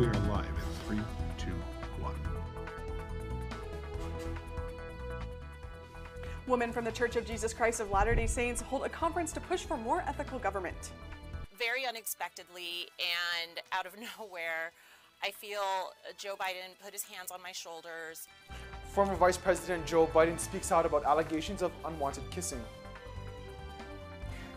We are live in 3, 2, 1. Women from the Church of Jesus Christ of Latter-day Saints hold a conference to push for more ethical government. Very unexpectedly and out of nowhere, I feel Joe Biden put his hands on my shoulders. Former Vice President Joe Biden speaks out about allegations of unwanted kissing.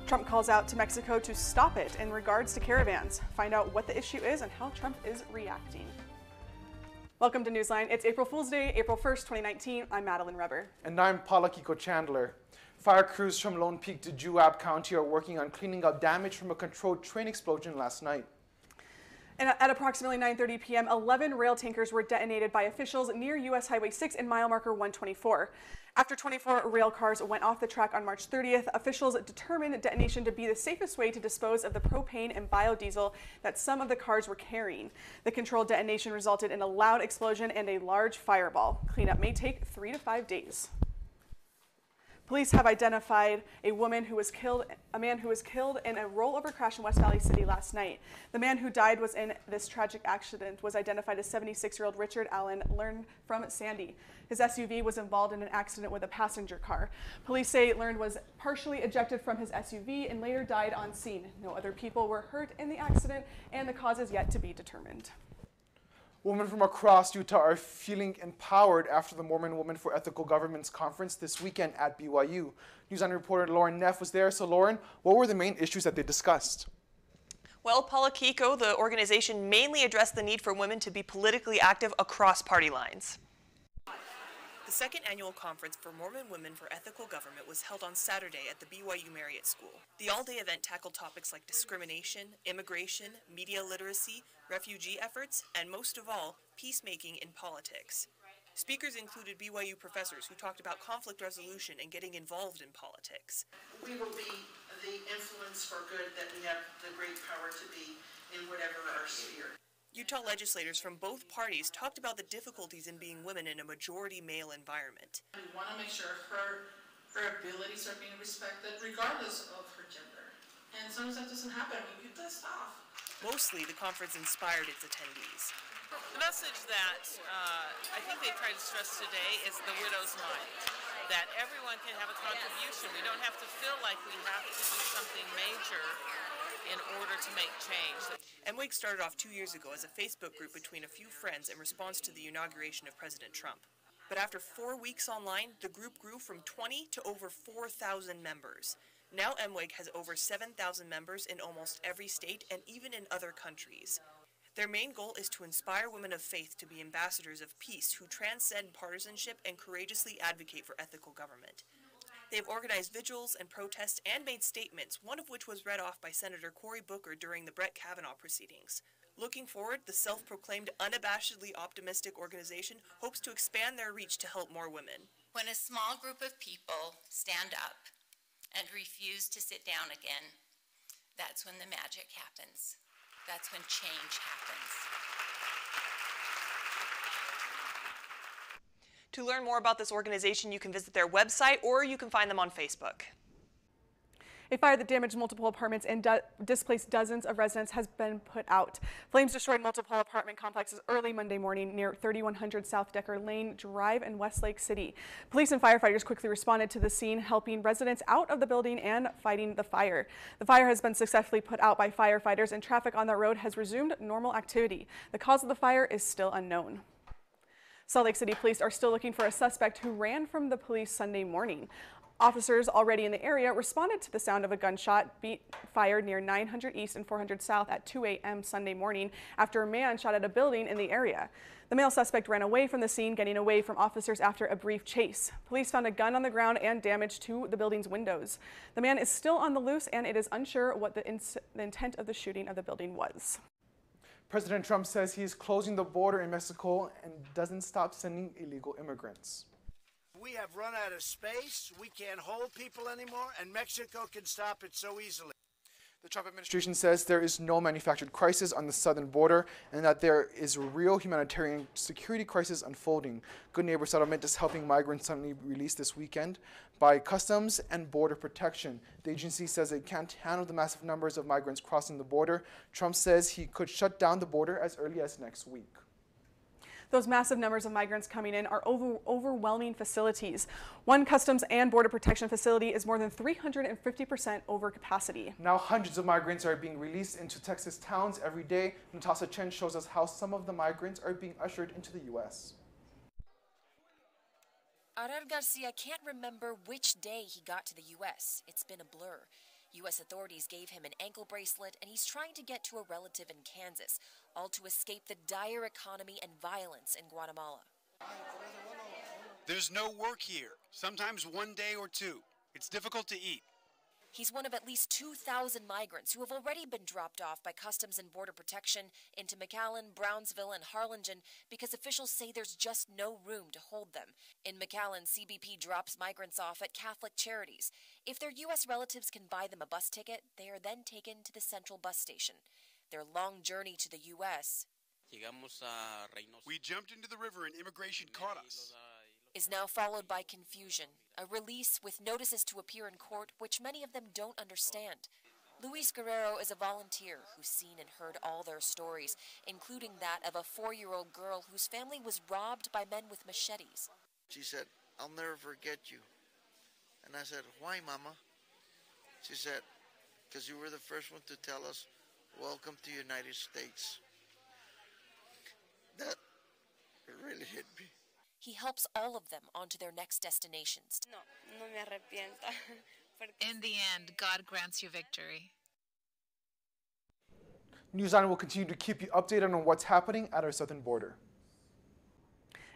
Trump calls out to Mexico to stop it in regards to caravans. Find out what the issue is and how Trump is reacting. Welcome to Newsline. It's April Fool's Day, April 1st, 2019. I'm Madeline Reber. And I'm Paula Kiko Chandler. Fire crews from Lone Peak to Juab County are working on cleaning up damage from a controlled train explosion last night. And at approximately 9:30 p.m., 11 rail tankers were detonated by officials near U.S. Highway 6 and mile marker 124. After 24 rail cars went off the track on March 30th, officials determined detonation to be the safest way to dispose of the propane and biodiesel that some of the cars were carrying. The controlled detonation resulted in a loud explosion and a large fireball. Cleanup may take 3 to 5 days. Police have identified a man who was killed in a rollover crash in West Valley City last night. The man who died was in this tragic accident was identified as 76-year-old Richard Allen, learned from Sandy. His SUV was involved in an accident with a passenger car. Police say Learned was partially ejected from his SUV and later died on scene. No other people were hurt in the accident, and the cause is yet to be determined. Women from across Utah are feeling empowered after the Mormon Women for Ethical Government's conference this weekend at BYU. NewsLine reporter Lauren Neff was there. So Lauren, what were the main issues that they discussed? Well, Paula Kiko, the organization mainly addressed the need for women to be politically active across party lines. The second annual conference for Mormon Women for Ethical Government was held on Saturday at the BYU Marriott School. The all-day event tackled topics like discrimination, immigration, media literacy, refugee efforts, and most of all, peacemaking in politics. Speakers included BYU professors who talked about conflict resolution and getting involved in politics. We will be the influence for good that we have the great power to be in whatever our sphere. Utah legislators from both parties talked about the difficulties in being women in a majority male environment. We want to make sure her abilities are being respected regardless of her gender. And sometimes that doesn't happen. We get pissed off. Mostly, the conference inspired its attendees. The message that I think they tried to stress today is the widow's mind, that everyone can have a contribution. We don't have to feel like we have to do something major in order to make change. MWIG started off 2 years ago as a Facebook group between a few friends in response to the inauguration of President Trump. But after 4 weeks online, the group grew from 20 to over 4,000 members. Now MWIG has over 7,000 members in almost every state and even in other countries. Their main goal is to inspire women of faith to be ambassadors of peace who transcend partisanship and courageously advocate for ethical government. They've organized vigils and protests and made statements, one of which was read off by Senator Cory Booker during the Brett Kavanaugh proceedings. Looking forward, the self-proclaimed unabashedly optimistic organization hopes to expand their reach to help more women. When a small group of people stand up and refuse to sit down again, that's when the magic happens. That's when change happens. To learn more about this organization, you can visit their website or you can find them on Facebook. A fire that damaged multiple apartments and displaced dozens of residents has been put out. Flames destroyed multiple apartment complexes early Monday morning near 3100 South Decker Lane Drive in Westlake City. Police and firefighters quickly responded to the scene, helping residents out of the building and fighting the fire. The fire has been successfully put out by firefighters and traffic on the road has resumed normal activity. The cause of the fire is still unknown. Salt Lake City police are still looking for a suspect who ran from the police Sunday morning. Officers already in the area responded to the sound of a gunshot fired near 900 East and 400 South at 2 a.m. Sunday morning after a man shot at a building in the area. The male suspect ran away from the scene, getting away from officers after a brief chase. Police found a gun on the ground and damage to the building's windows. The man is still on the loose, and it is unsure what the intent of the shooting of the building was. President Trump says he is closing the border in Mexico and doesn't stop sending illegal immigrants. We have run out of space, we can't hold people anymore, and Mexico can stop it so easily. The Trump administration says there is no manufactured crisis on the southern border and that there is a real humanitarian security crisis unfolding. Good Neighbor Settlement is helping migrants suddenly released this weekend by Customs and Border Protection. The agency says it can't handle the massive numbers of migrants crossing the border. Trump says he could shut down the border as early as next week. Those massive numbers of migrants coming in are overwhelming facilities. One Customs and Border Protection facility is more than 350% over capacity. Now hundreds of migrants are being released into Texas towns every day. Natasha Chen shows us how some of the migrants are being ushered into the U.S. Arar Garcia can't remember which day he got to the U.S. It's been a blur. U.S. authorities gave him an ankle bracelet, and he's trying to get to a relative in Kansas, all to escape the dire economy and violence in Guatemala. There's no work here, sometimes one day or two. It's difficult to eat. He's one of at least 2,000 migrants who have already been dropped off by Customs and Border Protection into McAllen, Brownsville, and Harlingen because officials say there's just no room to hold them. In McAllen, CBP drops migrants off at Catholic Charities. If their U.S. relatives can buy them a bus ticket, they are then taken to the central bus station. Their long journey to the U.S. We jumped into the river and immigration caught us. Is now followed by confusion, a release with notices to appear in court, which many of them don't understand. Luis Guerrero is a volunteer who's seen and heard all their stories, including that of a 4-year-old girl whose family was robbed by men with machetes. She said, "I'll never forget you." And I said, "Why, Mama?" She said, "Because you were the first one to tell us, 'Welcome to the United States.'" That really hit me. He helps all of them onto their next destinations. No me arrepiento. In the end, God grants you victory. NewsLine will continue to keep you updated on what's happening at our southern border.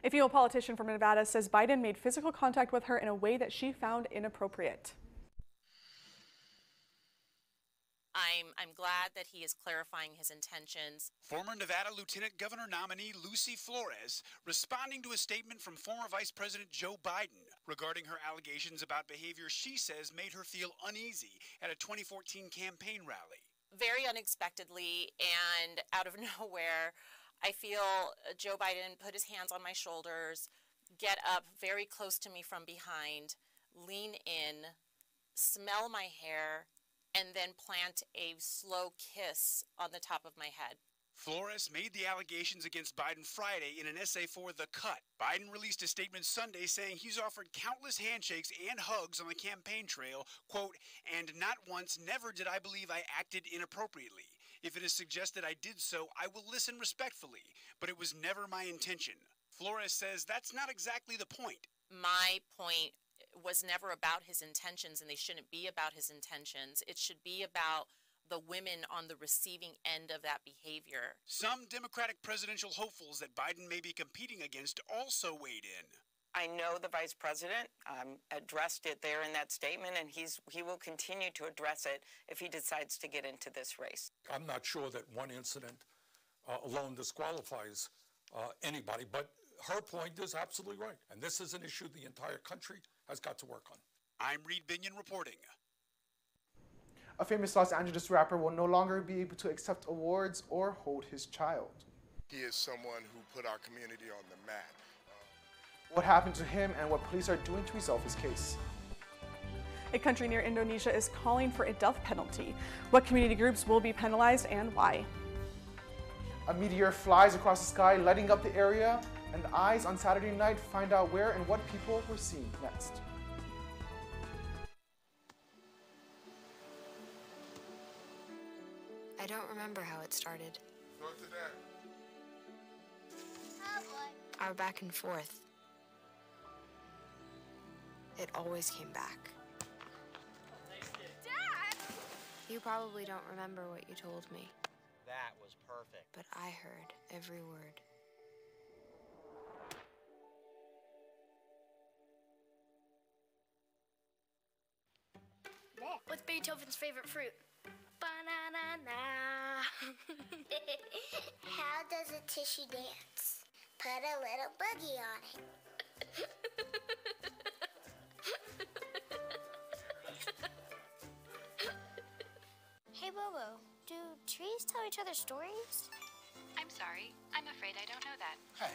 A female politician from Nevada says Biden made physical contact with her in a way that she found inappropriate. I'm glad that he is clarifying his intentions. Former Nevada Lieutenant Governor nominee Lucy Flores responding to a statement from former Vice President Joe Biden regarding her allegations about behavior she says made her feel uneasy at a 2014 campaign rally. Very unexpectedly and out of nowhere, I feel Joe Biden put his hands on my shoulders, get up very close to me from behind, lean in, smell my hair, and then plant a slow kiss on the top of my head. Flores made the allegations against Biden Friday in an essay for The Cut. Biden released a statement Sunday saying he's offered countless handshakes and hugs on the campaign trail, quote, "And not once, never did I believe I acted inappropriately. If it is suggested I did so, I will listen respectfully, but it was never my intention." Flores says that's not exactly the point. My point was never about his intentions, and they shouldn't be about his intentions. It should be about the women on the receiving end of that behavior. Some Democratic presidential hopefuls that Biden may be competing against also weighed in. I know the vice president addressed it there in that statement, and he will continue to address it if he decides to get into this race. I'm not sure that one incident alone disqualifies anybody, but her point is absolutely right. And this is an issue the entire country has got to work on. I'm Reed Binion reporting. A famous Los Angeles rapper will no longer be able to accept awards or hold his child. He is someone who put our community on the map. What happened to him and what police are doing to resolve his case. A country near Indonesia is calling for a death penalty. What community groups will be penalized and why? A meteor flies across the sky, lighting up the area, and eyes on Saturday night find out where and what people were seen next. I don't remember how it started. Our back and forth. It always came back. Dad! You probably don't remember what you told me. That was perfect. But I heard every word. What's Beethoven's favorite fruit? Banana. How does a tissue dance? Put a little boogie on it. Hey, Bo, trees tell each other stories? I'm sorry. I'm afraid I don't know that. Hey,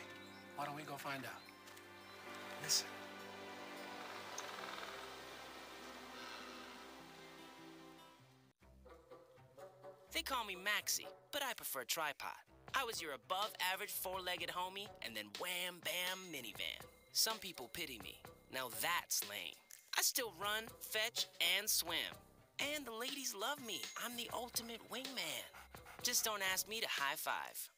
why don't we go find out? Listen. They call me Maxie, but I prefer tripod. I was your above-average four-legged homie, and then wham, bam, minivan. Some people pity me. Now that's lame. I still run, fetch, and swim. And the ladies love me. I'm the ultimate wingman. Just don't ask me to high five.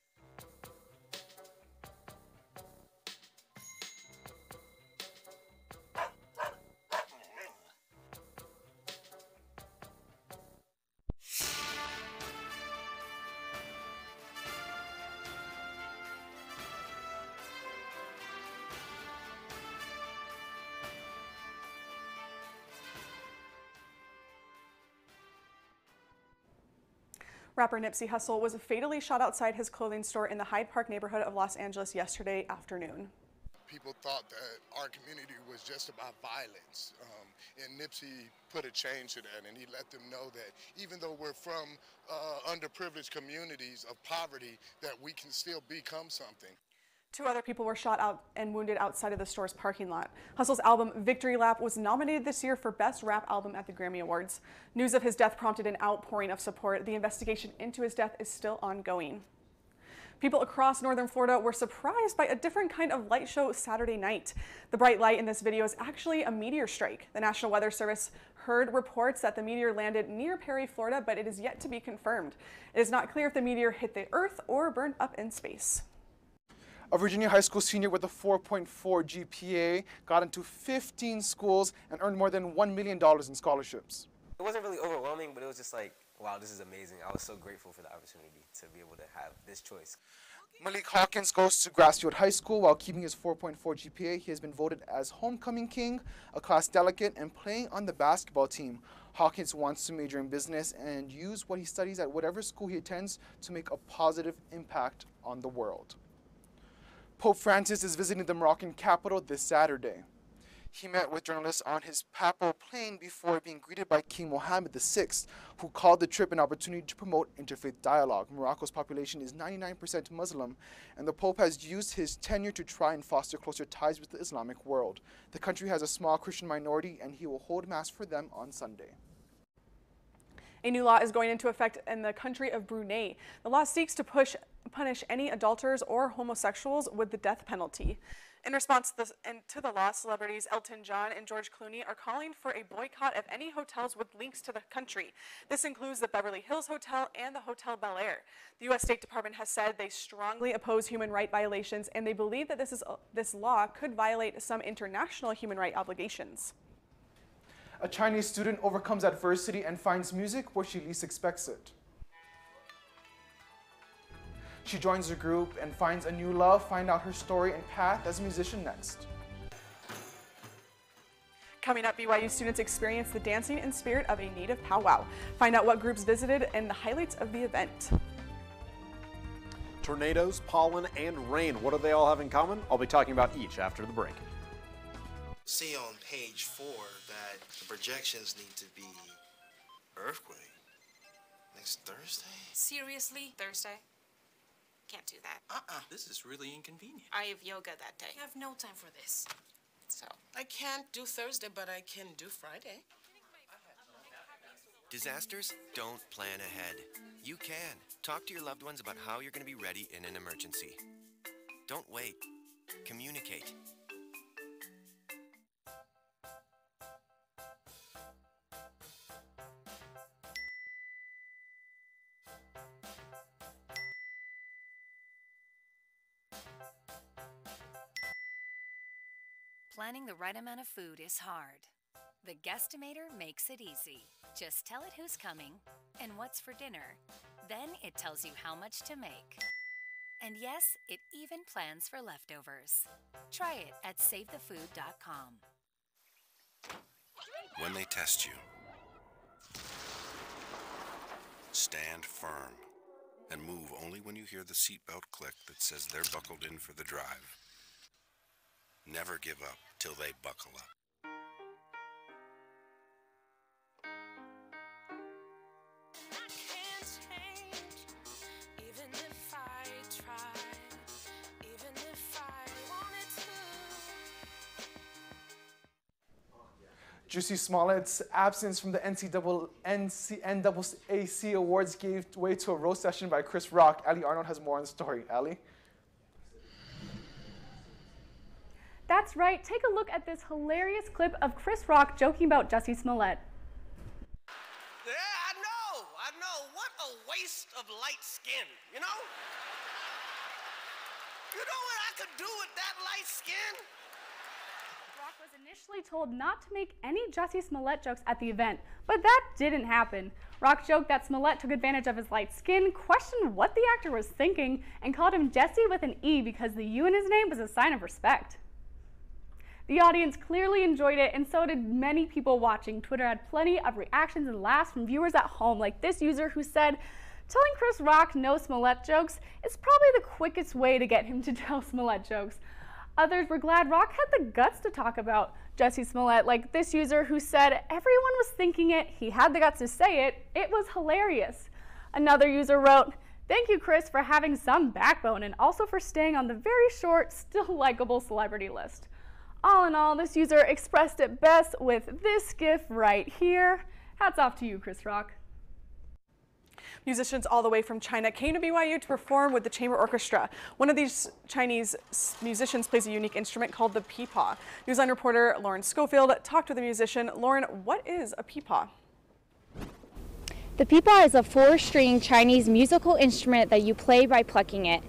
Rapper Nipsey Hussle was fatally shot outside his clothing store in the Hyde Park neighborhood of Los Angeles yesterday afternoon. People thought that our community was just about violence, and Nipsey put a change to that, and he let them know that even though we're from underprivileged communities of poverty, that we can still become something. 2 other people were shot out and wounded outside of the store's parking lot. Hussle's album Victory Lap was nominated this year for Best Rap Album at the Grammy Awards. News of his death prompted an outpouring of support. The investigation into his death is still ongoing. People across northern Florida were surprised by a different kind of light show Saturday night. The bright light in this video is actually a meteor strike. The National Weather Service heard reports that the meteor landed near Perry, Florida, but it is yet to be confirmed. It is not clear if the meteor hit the Earth or burned up in space. A Virginia high school senior with a 4.4 GPA got into 15 schools and earned more than $1 million in scholarships. It wasn't really overwhelming, but it was just like, wow, this is amazing. I was so grateful for the opportunity to be able to have this choice. Malik Hawkins goes to Grassfield High School while keeping his 4.4 GPA. He has been voted as homecoming king, a class delegate, and playing on the basketball team. Hawkins wants to major in business and use what he studies at whatever school he attends to make a positive impact on the world. Pope Francis is visiting the Moroccan capital this Saturday. He met with journalists on his papal plane before being greeted by King Mohammed VI, who called the trip an opportunity to promote interfaith dialogue. Morocco's population is 99% Muslim, and the Pope has used his tenure to try and foster closer ties with the Islamic world. The country has a small Christian minority, and he will hold Mass for them on Sunday. A new law is going into effect in the country of Brunei. The law seeks to punish any adulterers or homosexuals with the death penalty. In response to the law, celebrities Elton John and George Clooney are calling for a boycott of any hotels with links to the country. This includes the Beverly Hills Hotel and the Hotel Bel Air. The U.S. State Department has said they strongly oppose human rights violations, and they believe that this law could violate some international human rights obligations. A Chinese student overcomes adversity and finds music where she least expects it. She joins the group and finds a new love. Find out her story and path as a musician next. Coming up, BYU students experience the dancing and spirit of a native powwow. Find out what groups visited and the highlights of the event. Tornadoes, pollen, and rain. What do they all have in common? I'll be talking about each after the break. See on page 4 that the projections need to be earthquake next Thursday. Seriously? Thursday? Can't do that. This is really inconvenient. I have yoga that day. I have no time for this. So I can't do Thursday, but I can do Friday. Disasters don't plan ahead. You can. Talk to your loved ones about how you're going to be ready in an emergency. Don't wait. Communicate. Planning the right amount of food is hard. The Guestimator makes it easy. Just tell it who's coming and what's for dinner. Then it tells you how much to make. And yes, it even plans for leftovers. Try it at SaveTheFood.com. When they test you, stand firm and move only when you hear the seatbelt click that says they're buckled in for the drive. Never give up till they buckle up. Can't change Jussie Smollett's absence from the NAAC Awards gave way to a roast session by Chris Rock. Ali Arnold has more on the story. Ali? That's right. Take a look at this hilarious clip of Chris Rock joking about Jussie Smollett. Yeah, I know. What a waste of light skin, you know? You know what I could do with that light skin? Rock was initially told not to make any Jussie Smollett jokes at the event, but that didn't happen. Rock joked that Smollett took advantage of his light skin, questioned what the actor was thinking, and called him Jesse with an E because the U in his name was a sign of respect. The audience clearly enjoyed it, and so did many people watching. Twitter had plenty of reactions and laughs from viewers at home, like this user who said, "Telling Chris Rock no Smollett jokes is probably the quickest way to get him to tell Smollett jokes." Others were glad Rock had the guts to talk about Jussie Smollett, like this user who said, "Everyone was thinking it, he had the guts to say it was hilarious." Another user wrote, "Thank you, Chris, for having some backbone and also for staying on the very short, still likable celebrity list." All in all, this user expressed it best with this gif right here. Hats off to you, Chris Rock. Musicians all the way from China came to BYU to perform with the chamber orchestra. One of these Chinese musicians plays a unique instrument called the peepaw. NewsLine reporter Lauren Schofield talked to the musician. Lauren, what is a peepaw? The peepaw is a 4-string Chinese musical instrument that you play by plucking it.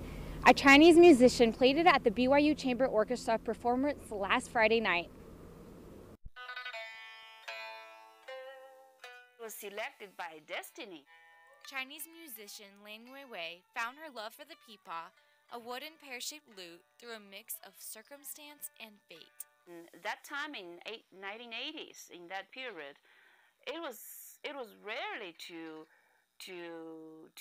A Chinese musician played it at the BYU Chamber Orchestra performance last Friday night. It was selected by destiny. Chinese musician Lin Weiwei found her love for the peepaw, a wooden pear-shaped lute, through a mix of circumstance and fate. That time in 1980s, in that period, it was rarely to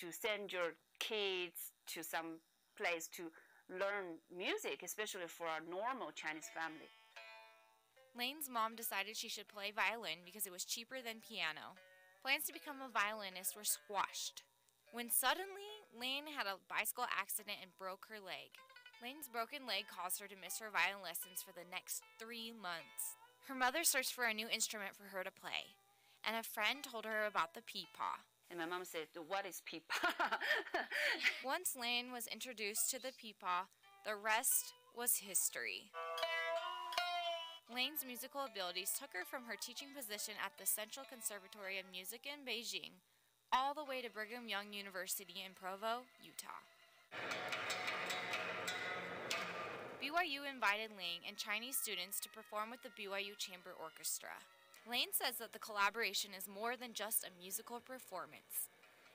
send your kids to some place to learn music, especially for a normal Chinese family. Lane's mom decided she should play violin because it was cheaper than piano. Plans to become a violinist were squashed when suddenly Lane had a bicycle accident and broke her leg. Lane's broken leg caused her to miss her violin lessons for the next 3 months. Her mother searched for a new instrument for her to play, and a friend told her about the peepaw. And my mom said, "What is peepaw?" Once Lane was introduced to the peepaw, the rest was history. Lane's musical abilities took her from her teaching position at the Central Conservatory of Music in Beijing all the way to Brigham Young University in Provo, Utah. BYU invited Lane and Chinese students to perform with the BYU Chamber Orchestra. Lane says that the collaboration is more than just a musical performance.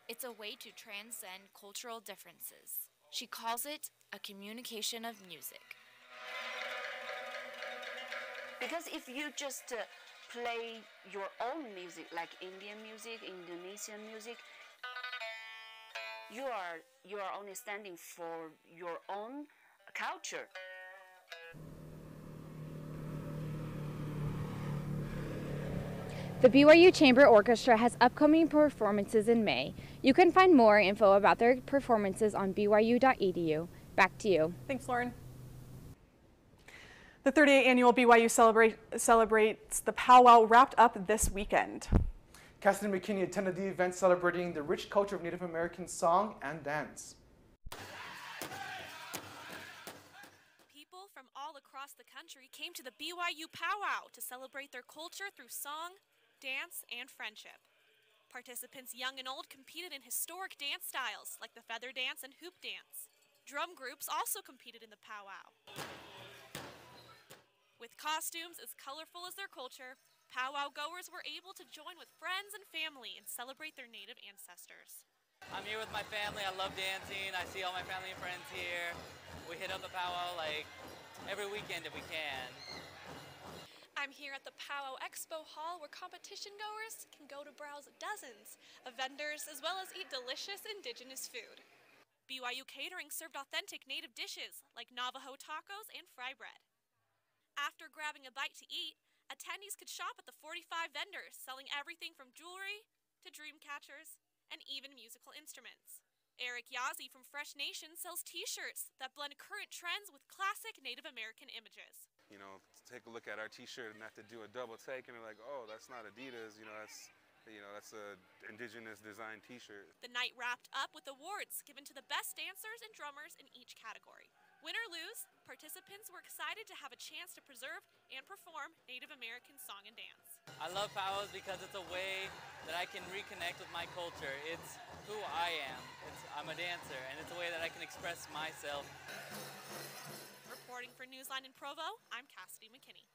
It's a way to transcend cultural differences. She calls it a communication of music. Because if you just play your own music, like Indian music, Indonesian music, you are only standing for your own culture. The BYU Chamber Orchestra has upcoming performances in May. You can find more info about their performances on byu.edu. Back to you. Thanks, Lauren. The 38th annual BYU celebrates the powwow wrapped up this weekend. Cassidy McKinney attended the event celebrating the rich culture of Native American song and dance. People from all across the country came to the BYU powwow to celebrate their culture through song, dance, and friendship. Participants young and old competed in historic dance styles like the feather dance and hoop dance. Drum groups also competed in the powwow. With costumes as colorful as their culture, powwow goers were able to join with friends and family and celebrate their native ancestors. I'm here with my family. I love dancing. I see all my family and friends here. We hit up the powwow like every weekend if we can. I'm here at the Powwow Expo Hall where competition goers can go to browse dozens of vendors as well as eat delicious indigenous food. BYU Catering served authentic native dishes like Navajo tacos and fry bread. After grabbing a bite to eat, attendees could shop at the 45 vendors selling everything from jewelry to dream catchers and even musical instruments. Eric Yazzie from Fresh Nation sells t-shirts that blend current trends with classic Native American images. you know, take a look at our T-shirt and have to do a double take, and they're like, oh, that's not Adidas, that's a indigenous design T-shirt. The night wrapped up with awards given to the best dancers and drummers in each category. Win or lose, participants were excited to have a chance to preserve and perform Native American song and dance. I love powwows because it's a way that I can reconnect with my culture. It's who I am. I'm a dancer, and it's a way that I can express myself. Reporting for Newsline in Provo, I'm Cassidy McKinney.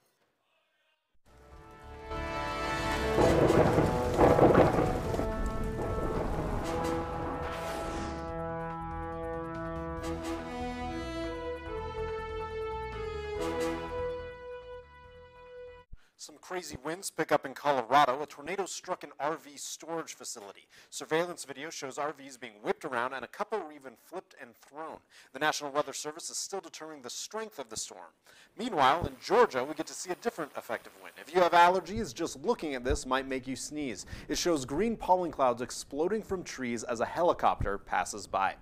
Some crazy winds pick up in Colorado. A tornado struck an RV storage facility. Surveillance video shows RVs being whipped around, and a couple were even flipped and thrown. The National Weather Service is still determining the strength of the storm. Meanwhile, in Georgia, we get to see a different effective wind. If you have allergies, just looking at this might make you sneeze. It shows green pollen clouds exploding from trees as a helicopter passes by.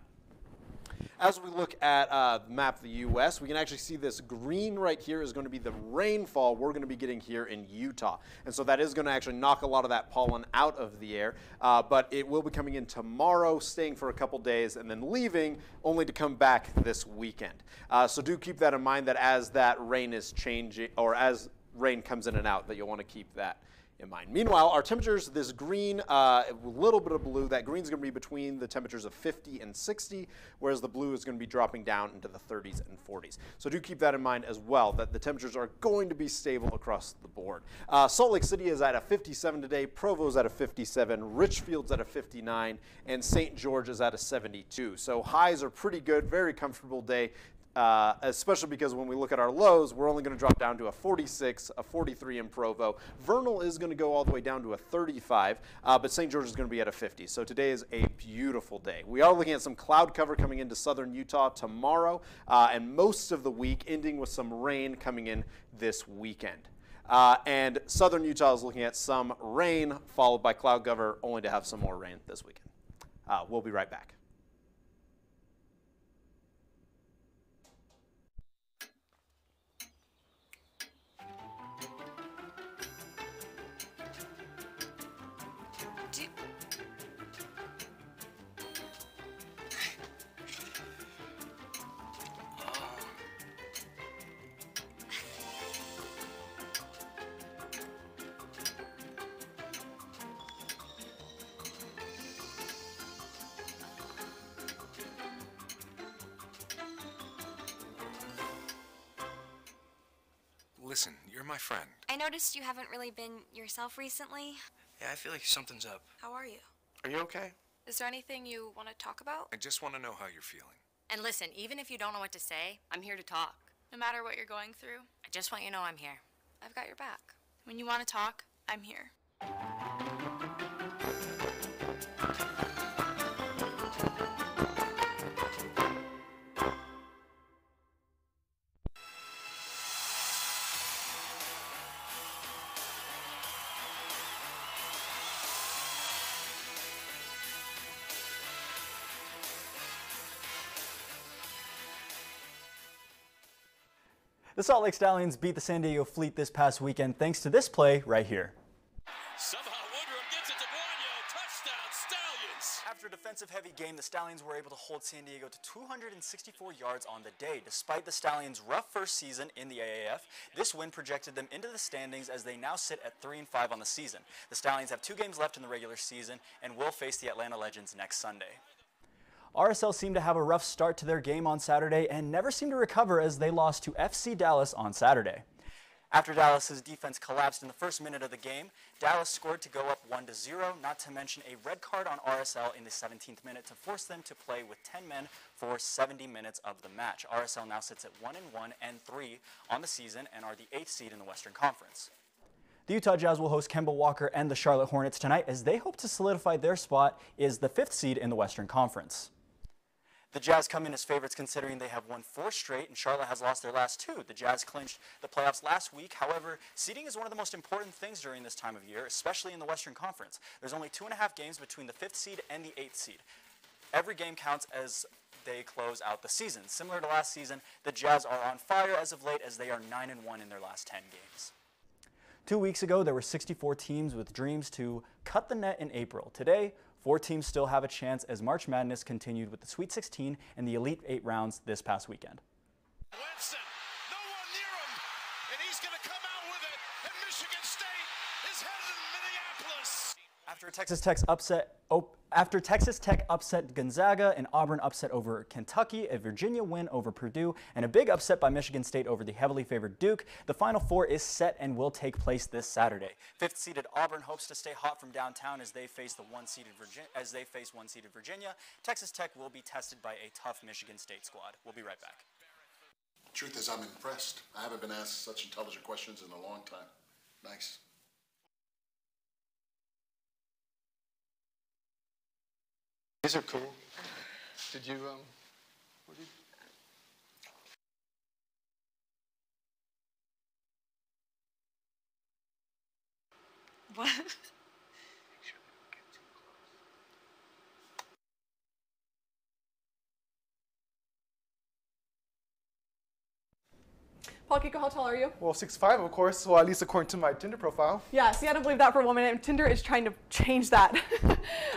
As we look at the map of the U.S., we can actually see this green right here is going to be the rainfall we're going to be getting here in Utah. And so that is going to actually knock a lot of that pollen out of the air. But it will be coming in tomorrow, staying for a couple days, and then leaving only to come back this weekend. So do keep that in mind, that as that rain is changing, or as rain comes in and out, that you'll want to keep that in mind. Meanwhile, our temperatures, this green, a little bit of blue, that green is going to be between the temperatures of 50 and 60, whereas the blue is going to be dropping down into the 30s and 40s. So do keep that in mind as well, that the temperatures are going to be stable across the board. Salt Lake City is at a 57 today, Provo is at a 57, Richfield's at a 59, and St. George is at a 72. So highs are pretty good, very comfortable day. Especially because when we look at our lows, we're only going to drop down to a 46, a 43 in Provo. Vernal is going to go all the way down to a 35, but St. George is going to be at a 50. So today is a beautiful day. We are looking at some cloud cover coming into southern Utah tomorrow, and most of the week ending with some rain coming in this weekend. And southern Utah is looking at some rain followed by cloud cover, only to have some more rain this weekend. We'll be right back. Listen, you're my friend. I noticed you haven't really been yourself recently. Yeah, I feel like something's up. How are you? Are you okay? Is there anything you want to talk about? I just want to know how you're feeling. And listen, even if you don't know what to say, I'm here to talk. No matter what you're going through, I just want you to know I'm here. I've got your back. When you want to talk, I'm here. The Salt Lake Stallions beat the San Diego Fleet this past weekend thanks to this play right here. Somehow Woodrum gets it to Guanyo. Touchdown, Stallions! After a defensive-heavy game, the Stallions were able to hold San Diego to 264 yards on the day. Despite the Stallions' rough first season in the AAF, this win projected them into the standings as they now sit at 3-5 on the season. The Stallions have 2 games left in the regular season and will face the Atlanta Legends next Sunday. RSL seemed to have a rough start to their game on Saturday and never seemed to recover as they lost to FC Dallas on Saturday. After Dallas's defense collapsed in the first minute of the game, Dallas scored to go up 1-0, not to mention a red card on RSL in the 17th minute to force them to play with 10 men for 70 minutes of the match. RSL now sits at 1-1 and 3 on the season and are the 8th seed in the Western Conference. The Utah Jazz will host Kemba Walker and the Charlotte Hornets tonight as they hope to solidify their spot as the 5th seed in the Western Conference. The Jazz come in as favorites considering they have won 4 straight and Charlotte has lost their last 2. The Jazz clinched the playoffs last week. However, seeding is one of the most important things during this time of year, especially in the Western Conference. There's only 2.5 games between the 5th seed and the 8th seed. Every game counts as they close out the season. Similar to last season, the Jazz are on fire as of late as they are 9-1 in their last 10 games. 2 weeks ago, there were 64 teams with dreams to cut the net in April. Today, 4 teams still have a chance as March Madness continued with the Sweet 16 and the Elite 8 rounds this past weekend. Winston, no one near him, and he's going to come out with it, and Michigan State is headed to Minneapolis. After Texas Tech upset Gonzaga, and Auburn upset over Kentucky, a Virginia win over Purdue, and a big upset by Michigan State over the heavily favored Duke, the Final Four is set and will take place this Saturday. 5th-seeded Auburn hopes to stay hot from downtown as they face one-seeded Virginia. Texas Tech will be tested by a tough Michigan State squad. We'll be right back. Truth is, I'm impressed. I haven't been asked such intelligent questions in a long time. Nice. These are cool. Did you, what did you? What? Paul Kiko, how tall are you? Well, 6'5", of course, well, at least according to my Tinder profile. Yeah, see, I don't believe that for a woman, and Tinder is trying to change that.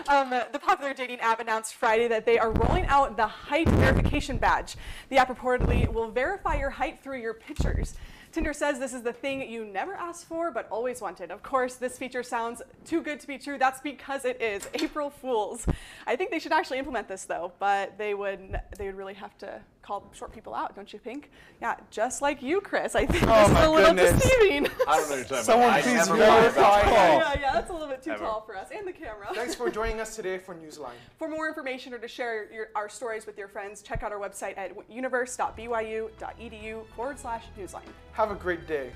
The popular dating app announced Friday that they are rolling out the height verification badge. The app reportedly will verify your height through your pictures. Tinder says this is the thing you never asked for but always wanted. Of course, this feature sounds too good to be true. That's because it is. April Fools. I think they should actually implement this though, but they would really have to call short people out, don't you think? Yeah, just like you, Chris. I think this is a little deceiving. I don't know what you're talking Someone about. please verify. Yeah, that's a little bit too tall for us and the camera. Thanks for joining us today for Newsline. For more information or to share our stories with your friends, check out our website at universe.byu.edu/newsline. Have a great day.